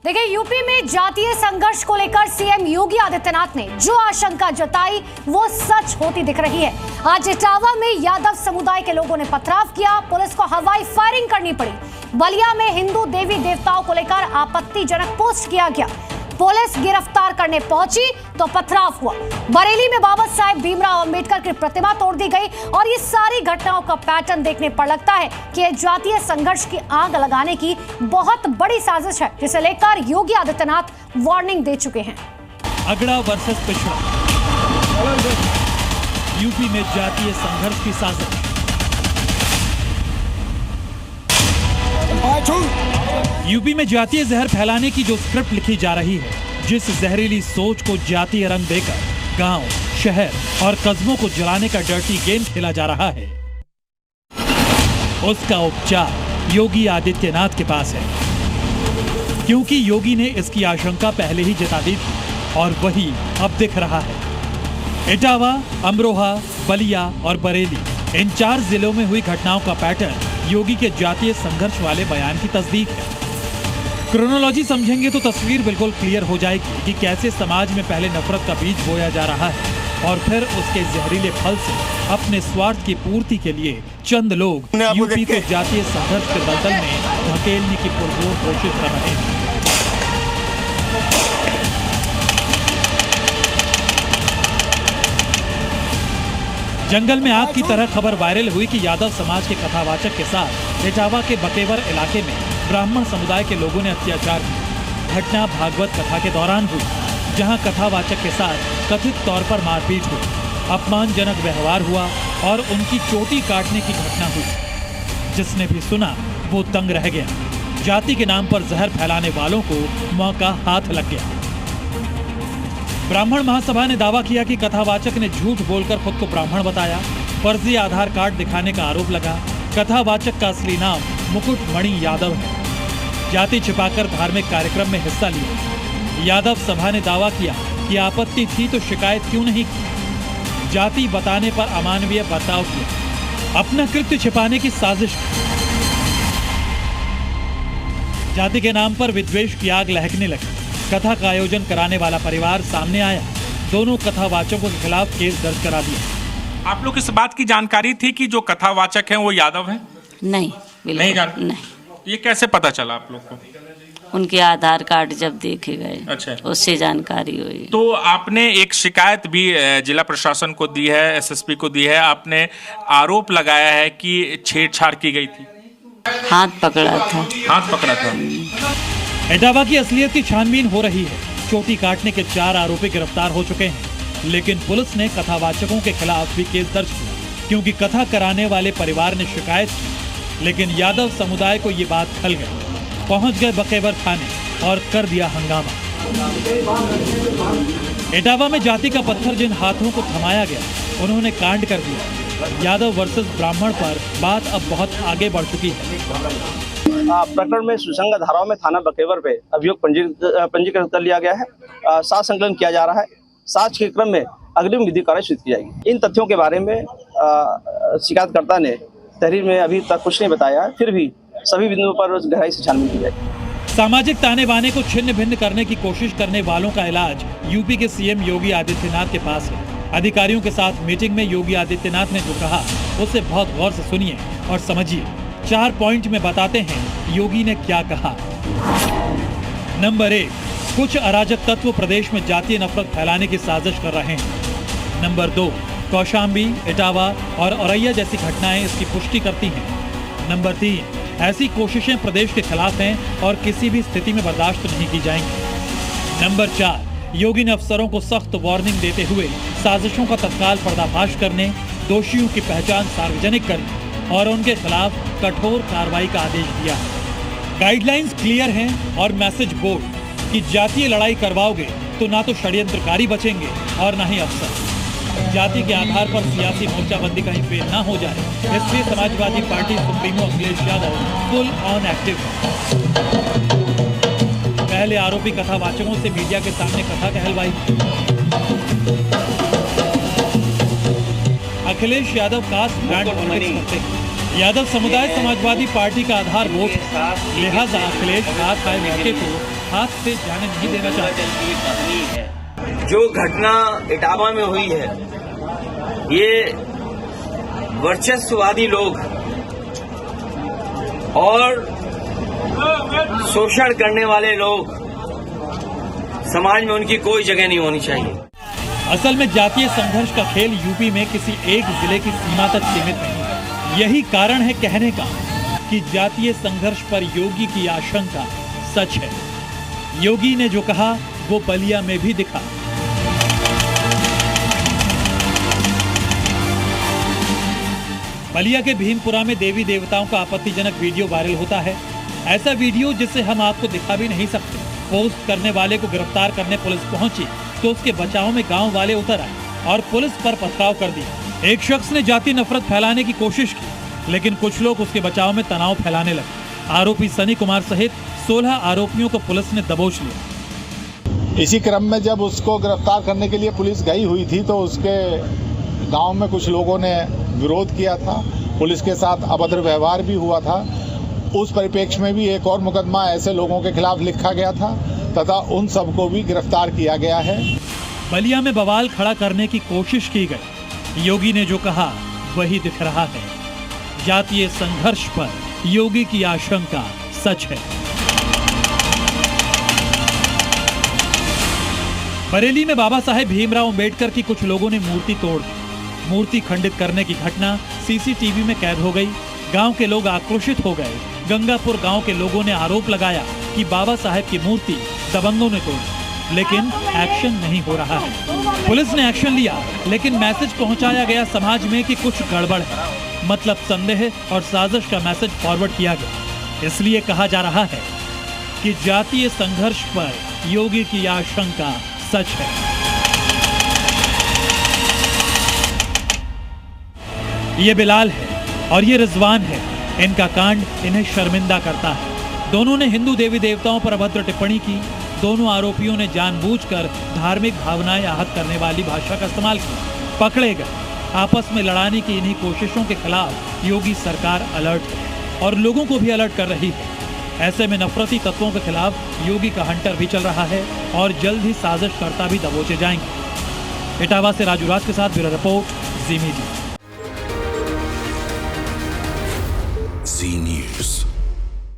देखिए, यूपी में जातीय संघर्ष को लेकर सीएम योगी आदित्यनाथ ने जो आशंका जताई वो सच होती दिख रही है। आज इटावा में यादव समुदाय के लोगों ने पथराव किया, पुलिस को हवाई फायरिंग करनी पड़ी। बलिया में हिंदू देवी देवताओं को लेकर आपत्तिजनक पोस्ट किया गया, पुलिस गिरफ्तार करने पहुंची तो पथराव हुआ। बरेली में बाबा साहेब भीमराव अंबेडकर की प्रतिमा तोड़ दी गई और ये सारी घटनाओं का पैटर्न देखने पर लगता है कि यह जातीय संघर्ष की आग लगाने की बहुत बड़ी साजिश है, जिसे लेकर योगी आदित्यनाथ वार्निंग दे चुके हैं। अगड़ा वर्सेस पिछड़ा, यूपी में जातीय संघर्ष की साजिश। यूपी में जातीय जहर फैलाने की जो स्क्रिप्ट लिखी जा रही है, जिस जहरीली सोच को जातीय रंग देकर गांव, शहर और कस्बों को जलाने का डर्टी गेम खेला जा रहा है, उसका उपचार योगी आदित्यनाथ के पास है। क्योंकि योगी ने इसकी आशंका पहले ही जता दी थी और वही अब दिख रहा है। इटावा, अमरोहा, बलिया और बरेली, इन 4 जिलों में हुई घटनाओं का पैटर्न योगी के जातीय संघर्ष वाले बयान की तस्दीक है। क्रोनोलॉजी समझेंगे तो तस्वीर बिल्कुल क्लियर हो जाएगी कि कैसे समाज में पहले नफरत का बीज बोया जा रहा है और फिर उसके जहरीले फल से अपने स्वार्थ की पूर्ति के लिए चंद लोग यूपी को जातीय संघर्ष के दलदल में धकेलने की पुरजोर कोशिश कर रहे हैं। जंगल में आग की तरह खबर वायरल हुई कि यादव समाज के कथावाचक के साथ इटावा के बकेवर इलाके में ब्राह्मण समुदाय के लोगों ने अत्याचार किया। घटना भागवत कथा के दौरान हुई, जहां कथावाचक के साथ कथित तौर पर मारपीट हुई, अपमानजनक व्यवहार हुआ और उनकी चोटी काटने की घटना हुई। जिसने भी सुना वो तंग रह गया। जाति के नाम पर जहर फैलाने वालों को मौका हाथ लग गया। ब्राह्मण महासभा ने दावा किया कि कथावाचक ने झूठ बोलकर खुद को ब्राह्मण बताया, फर्जी आधार कार्ड दिखाने का आरोप लगा। कथावाचक का असली नाम मुकुटमणि यादव है। जाति छिपाकर धार्मिक कार्यक्रम में हिस्सा लिया। यादव सभा ने दावा किया कि आपत्ति थी तो शिकायत क्यों नहीं की। जाति बताने पर अमानवीय बर्ताव किया, अपना कृत्य छिपाने की साजिश। जाति के नाम पर विद्वेष की आग लहकने लगी। कथा का आयोजन कराने वाला परिवार सामने आया, दोनों कथावाचकों के खिलाफ केस दर्ज करा दिया। आप लोग इस बात की जानकारी थी कि जो कथावाचक हैं वो यादव हैं? नहीं, नहीं नहीं। ये कैसे पता चला आप लोग को? उनके आधार कार्ड जब देखे गए, अच्छा, उससे जानकारी हुई। तो आपने एक शिकायत भी जिला प्रशासन को दी है, एसएसपी को दी है, आपने आरोप लगाया है कि छेड़छाड़ की गई थी। हाथ पकड़ा था। हाथ पकड़ा था। इटावा की असलियत की छानबीन हो रही है। चोटी काटने के 4 आरोपी गिरफ्तार हो चुके हैं, लेकिन पुलिस ने कथावाचकों के खिलाफ भी केस दर्ज किया, क्योंकि कथा कराने वाले परिवार ने शिकायत की। लेकिन यादव समुदाय को ये बात खल गई, पहुंच गए बकेवर थाने और कर दिया हंगामा। इटावा में जाति का पत्थर जिन हाथों को थमाया गया, उन्होंने कांड कर दिया। यादव वर्सेस ब्राह्मण पर बात अब बहुत आगे बढ़ चुकी है। प्रकरण में सुसंगत धाराओं में थाना बकेवर पे अभियोग पंजीकृत कर लिया गया है। साक्ष्य संकलन किया जा रहा है। साक्ष्य के क्रम में अग्रिम विधि कार्य शुरू की जाएगी। इन तथ्यों के बारे में शिकायतकर्ता ने तहरीर में अभी तक कुछ नहीं बताया, फिर भी सभी बिंदुओं पर गहराई से छानबीन की जाएगी। सामाजिक ताने बाने को छिन्न भिन्न करने की कोशिश करने वालों का इलाज यूपी के सीएम योगी आदित्यनाथ के पास है। अधिकारियों के साथ मीटिंग में योगी आदित्यनाथ ने जो कहा उसे बहुत गौर से सुनिए और समझिए। 4 पॉइंट में बताते हैं योगी ने क्या कहा। नंबर 1, कुछ अराजक तत्व प्रदेश में जातीय नफरत फैलाने की साजिश कर रहे हैं। नंबर 2, कौशाम्बी, इटावा और औरैया जैसी घटनाएं इसकी पुष्टि करती हैं। नंबर 3, ऐसी कोशिशें प्रदेश के खिलाफ हैं और किसी भी स्थिति में बर्दाश्त नहीं की जाएंगी। नंबर 4, योगी ने अफसरों को सख्त वार्निंग देते हुए साजिशों का तत्काल पर्दाफाश करने, दोषियों की पहचान सार्वजनिक करने और उनके खिलाफ कठोर कार्रवाई का आदेश दिया है। गाइडलाइंस क्लियर हैं और मैसेज बोर्ड कि जातीय लड़ाई करवाओगे तो ना तो षड्यंत्रकारी बचेंगे और ना ही अफसर। जाति के आधार पर सियासी मोर्चाबंदी कहीं फेल ना हो जाए, इसलिए Samajwadi party supremo Akhilesh Yadav full on active है। पहले आरोपी कथावाचकों से मीडिया के सामने कथा कहलवाई। Akhilesh Yadav caste brand politics करते हैं। यादव समुदाय समाजवादी पार्टी का आधार वोट है, लिहाजा अखिलेश हाथ आए लड़के को हाथ से जाने नहीं देना चाहते। जो घटना इटावा में हुई है, ये वर्चस्ववादी लोग और शोषण करने वाले लोग, समाज में उनकी कोई जगह नहीं होनी चाहिए। असल में जातीय संघर्ष का खेल यूपी में किसी एक जिले की सीमा तक सीमित नहीं है। यही कारण है कहने का कि जातीय संघर्ष पर योगी की आशंका सच है। योगी ने जो कहा वो बलिया में भी दिखा। बलिया के भीमपुरा में देवी देवताओं का आपत्तिजनक वीडियो वायरल होता है। ऐसा वीडियो जिसे हम आपको दिखा भी नहीं सकते। पोस्ट करने वाले को गिरफ्तार करने पुलिस पहुंची तो उसके बचाव में गांव वाले उतर आए और पुलिस पर पथराव कर दिया। एक शख्स ने जाति नफरत फैलाने की कोशिश की, लेकिन कुछ लोग उसके बचाव में तनाव फैलाने लगे। आरोपी सनी कुमार सहित 16 आरोपियों को पुलिस ने दबोच लिया। इसी क्रम में जब उसको गिरफ्तार करने के लिए पुलिस गई हुई थी तो उसके गांव में कुछ लोगों ने विरोध किया था, पुलिस के साथ अभद्र व्यवहार भी हुआ था। उस परिप्रेक्ष्य में भी एक और मुकदमा ऐसे लोगों के खिलाफ लिखा गया था तथा उन सबको भी गिरफ्तार किया गया है। बलिया में बवाल खड़ा करने की कोशिश की गई। योगी ने जो कहा वही दिख रहा है। जातीय संघर्ष पर योगी की आशंका सच है। बरेली में बाबा साहेब भीमराव अंबेडकर की कुछ लोगों ने मूर्ति तोड़ दी। मूर्ति खंडित करने की घटना सीसीटीवी में कैद हो गई। गांव के लोग आक्रोशित हो गए। गंगापुर गांव के लोगों ने आरोप लगाया कि बाबा साहेब की मूर्ति दबंगों ने तोड़ी, लेकिन एक्शन नहीं हो रहा है। पुलिस ने एक्शन लिया, लेकिन मैसेज पहुंचाया गया समाज में कि कुछ गड़बड़ है। मतलब संदेह और साजिश का मैसेज फॉरवर्ड किया गया। इसलिए कहा जा रहा है कि जातीय संघर्ष पर योगी की आशंका सच है। ये बिलाल है और ये रिजवान है। इनका कांड इन्हें शर्मिंदा करता है। दोनों ने हिंदू देवी देवताओं पर अभद्र टिप्पणी की। दोनों आरोपियों ने जानबूझकर धार्मिक भावनाएं आहत करने वाली भाषा का इस्तेमाल किया। पकड़े गए। आपस में लड़ाने की इन्हीं कोशिशों के खिलाफ योगी सरकार अलर्ट है और लोगों को भी अलर्ट कर रही है। ऐसे में नफरती तत्वों के खिलाफ योगी का हंटर भी चल रहा है और जल्द ही साजिशकर्ता भी दबोचे जाएंगे। इटावा से राजू राज के साथ ब्यूरो रिपोर्ट, जी मीडिया।